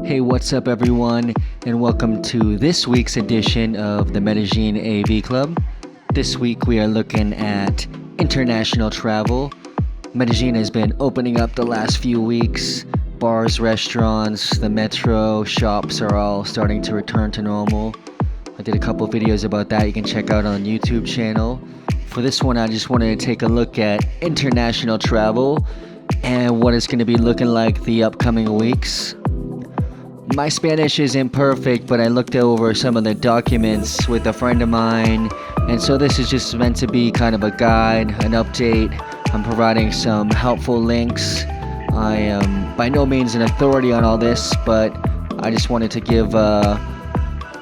Hey, what's up, everyone, and welcome to this week's edition of the Medellin AV Club. This week we are looking at international travel. Medellin has been opening up the last few weeks. Bars, restaurants, the metro, shops are all starting to return to normal. I did a couple videos about that you can check out on the YouTube channel. For this one, I just wanted to take a look at international travel and what it's going to be looking like the upcoming weeks. My Spanish isn't perfect, but I looked over some of the documents with a friend of mine, and so this is just meant to be kind of a guide, an update. I'm providing some helpful links. I am by no means an authority on all this, but I just wanted to give a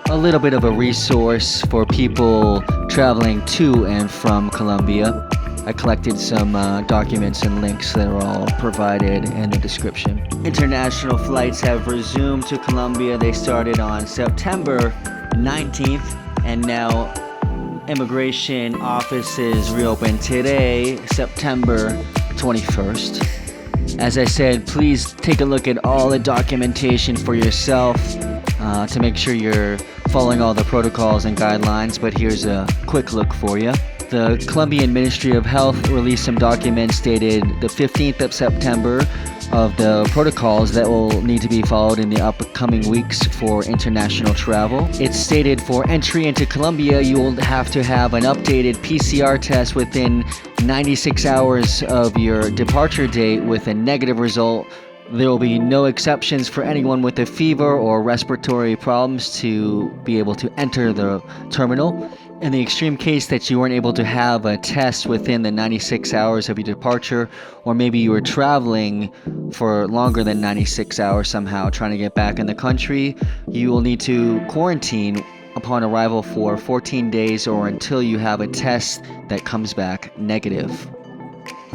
little bit of a resource for people traveling to and from Colombia. I collected some documents and links that are all provided in the description. International flights have resumed to Colombia. They started on September 19th, and now immigration offices reopened today, September 21st. As I said, please take a look at all the documentation for yourself to make sure you're following all the protocols and guidelines, but here's a quick look for you. The Colombian Ministry of Health released some documents dated the 15th of September of the protocols that will need to be followed in the upcoming weeks for international travel. It stated for entry into Colombia, you will have to have an updated PCR test within 96 hours of your departure date with a negative result. There will be no exceptions for anyone with a fever or respiratory problems to be able to enter the terminal. In the extreme case that you weren't able to have a test within the 96 hours of your departure, or maybe you were traveling for longer than 96 hours somehow trying to get back in the country, you will need to quarantine upon arrival for 14 days or until you have a test that comes back negative.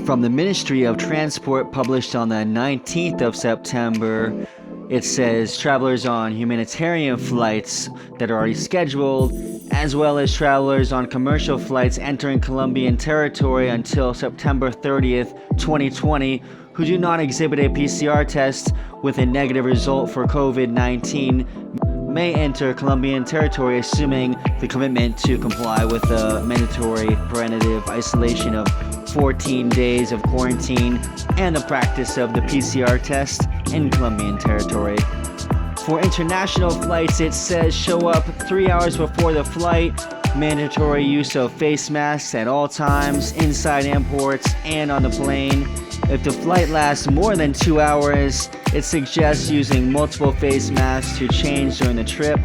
From the Ministry of Transport, published on the 19th of September, it says travelers on humanitarian flights that are already scheduled, as well as travelers on commercial flights entering Colombian territory until September 30th, 2020, who do not exhibit a PCR test with a negative result for COVID-19 may enter Colombian territory, assuming the commitment to comply with the mandatory preventive isolation of 14 days of quarantine and the practice of the PCR test in Colombian territory. For international flights, it says show up 3 hours before the flight, mandatory use of face masks at all times, inside airports and on the plane. If the flight lasts more than 2 hours, it suggests using multiple face masks to change during the trip.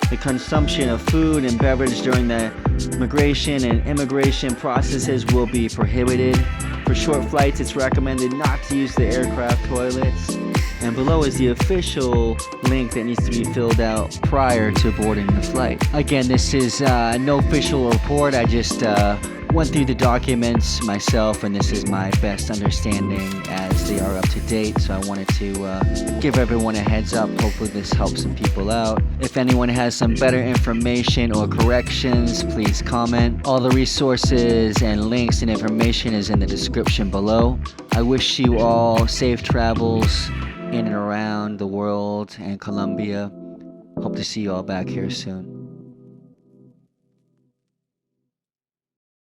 The consumption of food and beverage during the migration and immigration processes will be prohibited. For short flights, it's recommended not to use the aircraft toilets. And below is the official link that needs to be filled out prior to boarding the flight. Again, this is no official report. I just went through the documents myself, and this is my best understanding as they are up to date. So I wanted to give everyone a heads up. Hopefully this helps some people out. If anyone has some better information or corrections, please comment. All the resources and links and information is in the description below. I wish you all safe travels in and around the world and Colombia. Hope to see you all back here soon.